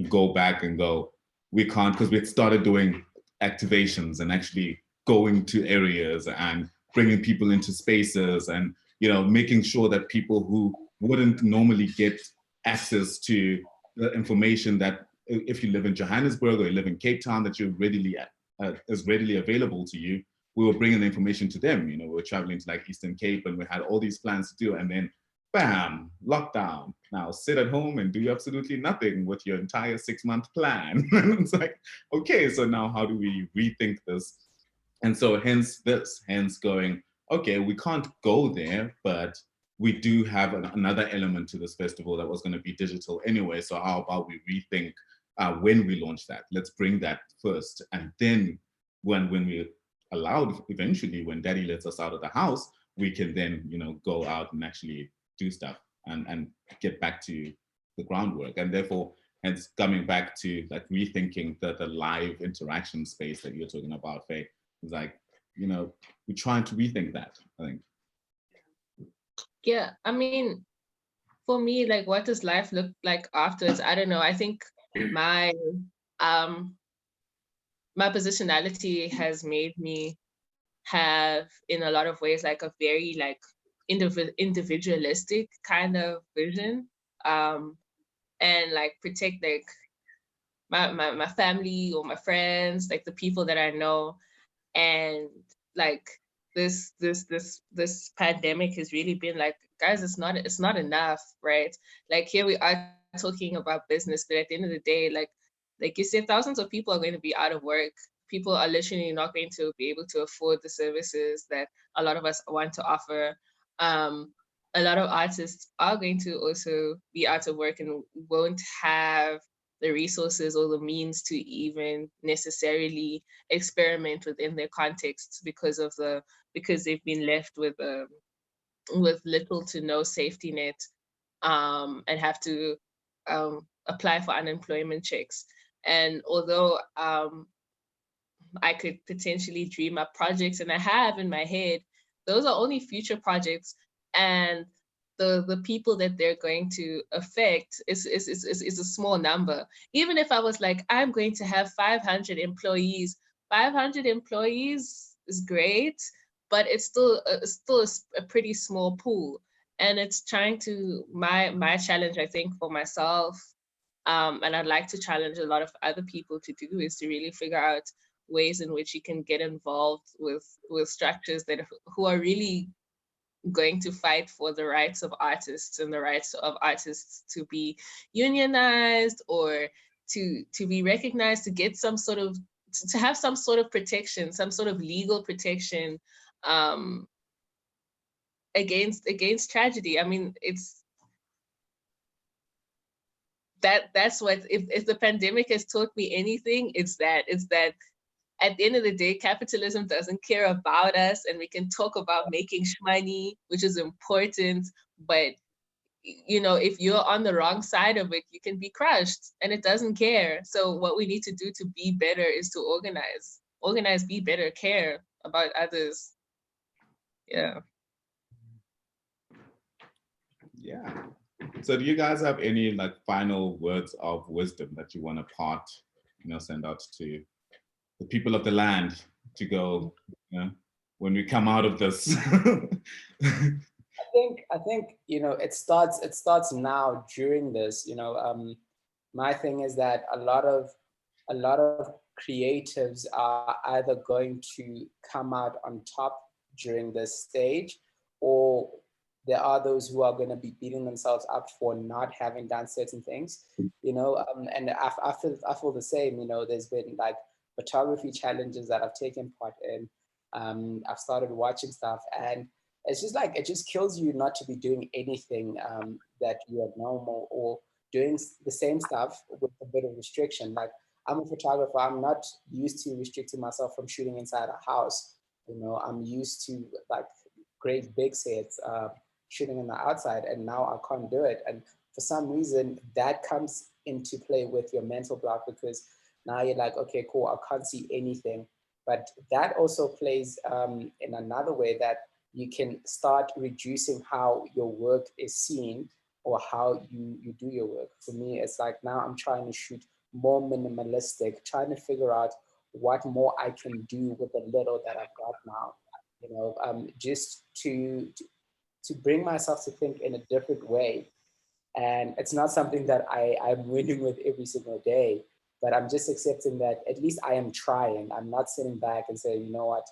go back and go, we can't, because we started doing activations and actually going to areas and bringing people into spaces and, you know, making sure that people who wouldn't normally get access to the information that if you live in Johannesburg or you live in Cape Town, that you're is readily available to you, we were bringing the information to them. You know, we were traveling to like Eastern Cape and we had all these plans to do, and then bam, lockdown. Now sit at home and do absolutely nothing with your entire 6-month plan. And it's like, okay, so now how do we rethink this? And so hence going, okay, we can't go there, but we do have another element to this festival that was going to be digital anyway. So how about we rethink when we launch that? Let's bring that first. And then when we allowed, eventually, when Daddy lets us out of the house, we can then, you know, go out and actually do stuff and get back to the groundwork. And therefore, hence coming back to like rethinking the live interaction space that you're talking about, Faye. It's like, you know, we're trying to rethink that, I think. Yeah, I mean, for me, like, what does life look like afterwards? I don't know. I think my positionality has made me have, in a lot of ways, like a very like individualistic kind of vision, and like protect like my family or my friends, like the people that I know. And like this pandemic has really been like, guys, it's not enough, right? Like here we are talking about business, but at the end of the day, like you said, thousands of people are going to be out of work. People are literally not going to be able to afford the services that a lot of us want to offer. A lot of artists are going to also be out of work and won't have the resources or the means to even necessarily experiment within their contexts because they've been left with little to no safety net, and have to apply for unemployment checks. And although I could potentially dream up projects, and I have in my head, those are only future projects, and the people that they're going to affect is a small number. Even if I was like, I'm going to have 500 employees, 500 employees is great, but it's still a pretty small pool. And it's trying to, my challenge, I think, for myself, and I'd like to challenge a lot of other people to do, is to really figure out ways in which you can get involved with structures who are really going to fight for the rights of artists and the rights of artists to be unionized or to be recognized, to get some sort of, to have some sort of protection, some sort of legal protection against tragedy. I mean, that's what, if the pandemic has taught me anything, it's that at the end of the day, capitalism doesn't care about us, and we can talk about making money, which is important, but you know, if you're on the wrong side of it, you can be crushed, and it doesn't care. So what we need to do to be better is to organize, be better, care about others. Yeah. Yeah. So do you guys have any like final words of wisdom that you want to send out to the people of the land to go, when we come out of this? I think it starts now during this. My thing is that a lot of creatives are either going to come out on top during this stage, or there are those who are going to be beating themselves up for not having done certain things. And I feel the same. There's been like photography challenges that I've taken part in. I've started watching stuff, and it's just like, it just kills you not to be doing anything that you are normal, or doing the same stuff with a bit of restriction. Like, I'm a photographer, I'm not used to restricting myself from shooting inside a house. I'm used to like great big sets, shooting on the outside, and now I can't do it. And for some reason, that comes into play with your mental block, because now you're like, okay, cool, I can't see anything. But that also plays in another way, that you can start reducing how your work is seen, or how you do your work. For me, it's like, now I'm trying to shoot more minimalistic, trying to figure out what more I can do with the little that I've got now, just to bring myself to think in a different way. And it's not something that I'm winning with every single day, but I'm just accepting that at least I am trying. I'm not sitting back and saying, you know what,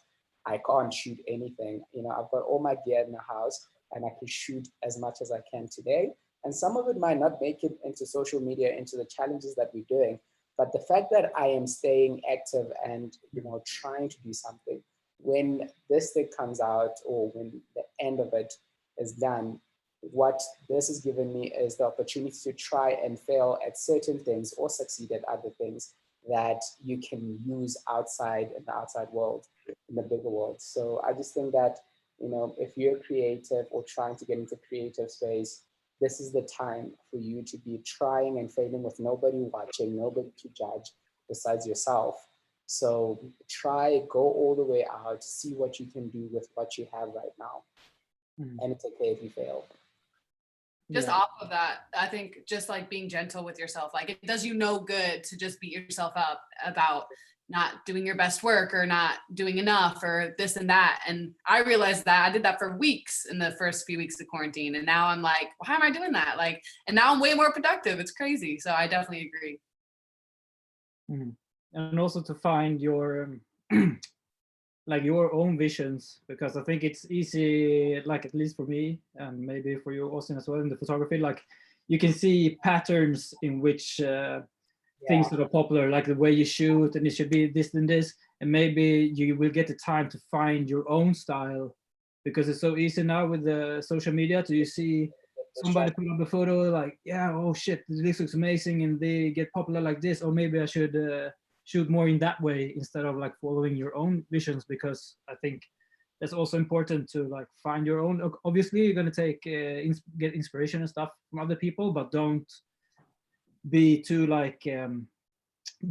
I can't shoot anything. I've got all my gear in the house, and I can shoot as much as I can today. And some of it might not make it into social media, into the challenges that we're doing. But the fact that I am staying active and, trying to do something, when this thing comes out, or when the end of it is done, what this has given me is the opportunity to try and fail at certain things, or succeed at other things that you can use outside, in the outside world, in the bigger world. So I just think that, if you're creative or trying to get into creative space, this is the time for you to be trying and failing with nobody watching, nobody to judge besides yourself. So try, go all the way out, see what you can do with what you have right now. And it's okay if you fail. Just off of that, I think just like being gentle with yourself, like it does you no good to just beat yourself up about not doing your best work, or not doing enough, or this and that. And I realized that I did that for weeks in the first few weeks of quarantine. And now I'm like, why am I doing that? Like, and now I'm way more productive. It's crazy. So I definitely agree. And also to find your like your own visions, because I think it's easy, like at least for me, and maybe for you, Austin, as well, in the photography, like you can see patterns in which things that are popular, like the way you shoot, and it should be this and this, and maybe you will get the time to find your own style, because it's so easy now with the social media to you see somebody put up a photo like, yeah, oh shit, this looks amazing, and they get popular like this, or maybe I should shoot more in that way instead of like following your own visions, because I think that's also important to like find your own. Obviously, you're gonna take get inspiration and stuff from other people, but don't be too like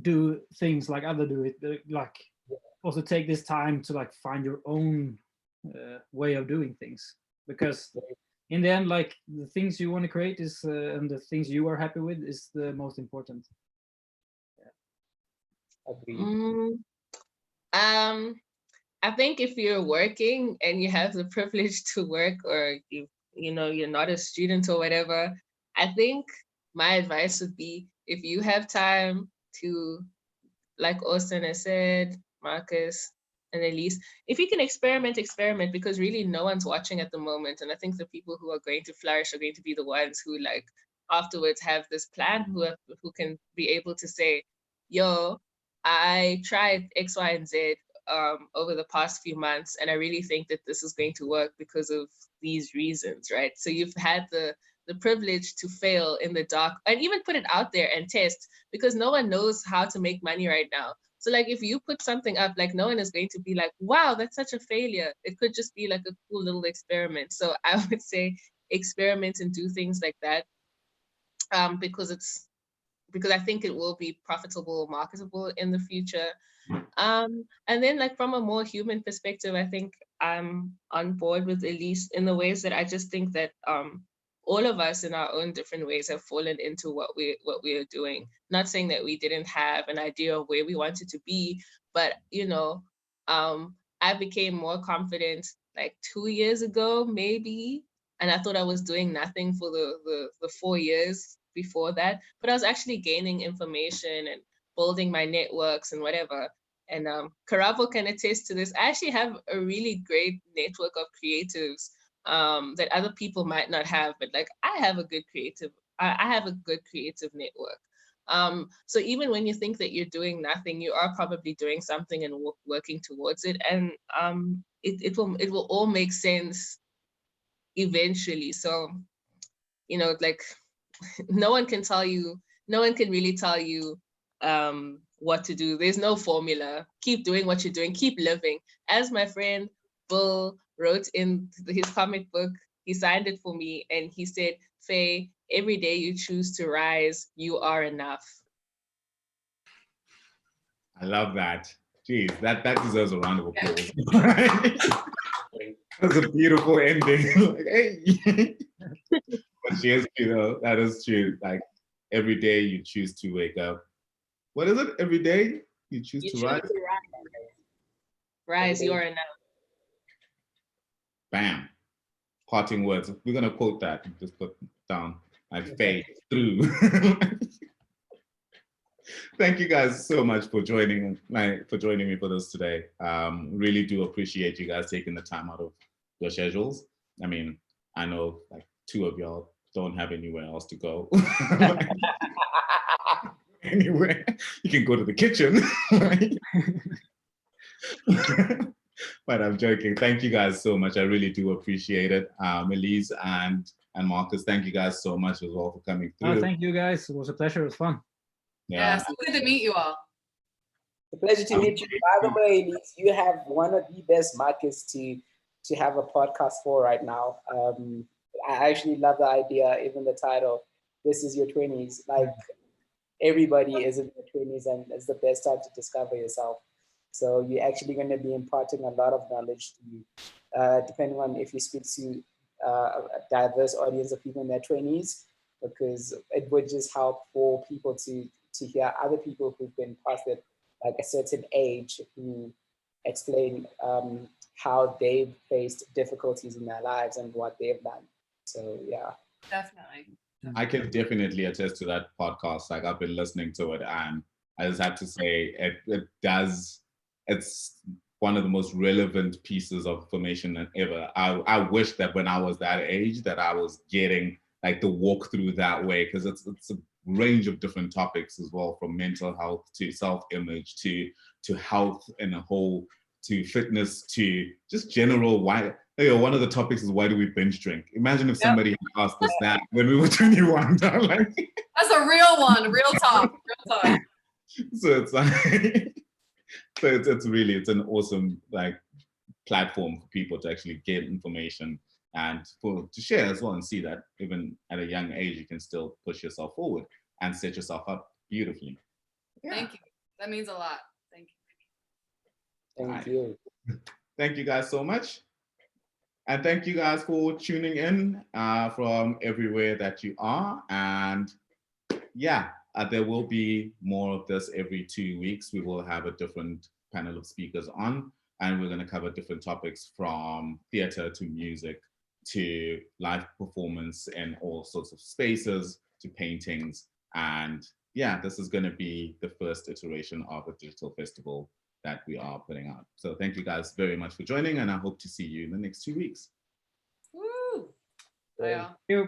do things like other do it. Like also take this time to like find your own way of doing things, because in the end, like the things you want to create is and the things you are happy with is the most important. Agreed. I think if you're working and you have the privilege to work, or you know you're not a student or whatever, I think my advice would be, if you have time to, like Austin has said, Marcus and Elyse, if you can experiment, because really no one's watching at the moment. And I think the people who are going to flourish are going to be the ones who like afterwards have this plan, who can be able to say, yo, I tried X, Y, and Z over the past few months, and I really think that this is going to work because of these reasons, right? So you've had the privilege to fail in the dark and even put it out there and test, because no one knows how to make money right now. So like if you put something up, like no one is going to be like, wow, that's such a failure. It could just be like a cool little experiment. So I would say experiment and do things like that, because I think it will be profitable, marketable in the future. And then like from a more human perspective, I think I'm on board with Elyse in the ways that I just think that all of us in our own different ways have fallen into what we are doing. Not saying that we didn't have an idea of where we wanted to be, but you know, I became more confident like 2 years ago, maybe, and I thought I was doing nothing for the 4 years before that, but I was actually gaining information and building my networks and whatever. And Karabo can attest to this. I actually have a really great network of creatives that other people might not have, but like I have a good creative network. So even when you think that you're doing nothing, you are probably doing something and working towards it, and it will all make sense eventually. So you know, like no one can really tell you what to do. There's no formula. Keep doing what you're doing, keep living. As my friend Bill wrote in his comic book, he signed it for me, and he said, Faye, every day you choose to rise, you are enough. I love that. Jeez, that deserves a round of applause. That's a beautiful ending. Like, hey. But she is, you know, that is true. Like every day you choose to wake up. What is it? Every day you choose to rise? Rise, you are enough. Bam. Parting words. We're gonna quote that. Just put down like Faye through. Thank you guys so much for joining me for this today. Really do appreciate you guys taking the time out of your schedules. I mean, I know like 2 of y'all don't have anywhere else to go. Anywhere, you can go to the kitchen. Right? But I'm joking. Thank you guys so much. I really do appreciate it. Elyse and Marcus, thank you guys so much as well for coming through. Oh, thank you guys. It was a pleasure. It was fun. Yeah, so good to meet you all. It's a pleasure to meet you. By the way, Elyse, you have one of the best markets to have a podcast for right now. I actually love the idea, even the title, This Is Your 20s. Like everybody is in their 20s and it's the best time to discover yourself. So you're actually going to be imparting a lot of knowledge to you, depending on if you speak to a diverse audience of people in their 20s, because it would just help for people to hear other people who've been past it, like a certain age, who explain how they've faced difficulties in their lives and what they've done. So yeah. Definitely. I can definitely attest to that podcast. Like I've been listening to it, and I just have to say it's one of the most relevant pieces of information ever. I wish that when I was that age that I was getting like the walkthrough that way, because it's a range of different topics as well, from mental health to self-image to health in a whole, to fitness, to just general why. One of the topics is, why do we binge drink? Imagine if somebody had asked us that when we were 21. Like, that's a real one, real talk, real talk. So it's like, so it's really, it's an awesome like platform for people to actually get information and to share as well, and see that even at a young age you can still push yourself forward and set yourself up beautifully. Yeah. Thank you. That means a lot. Thank you. Thank you. Thank you guys so much. And thank you guys for tuning in from everywhere that you are. And yeah, there will be more of this every 2 weeks. We will have a different panel of speakers on, and we're going to cover different topics, from theater to music to live performance in all sorts of spaces to paintings. And yeah, this is going to be the first iteration of a digital festival that we are putting out. So thank you guys very much for joining, and I hope to see you in the next 2 weeks. Woo! Great. Yeah.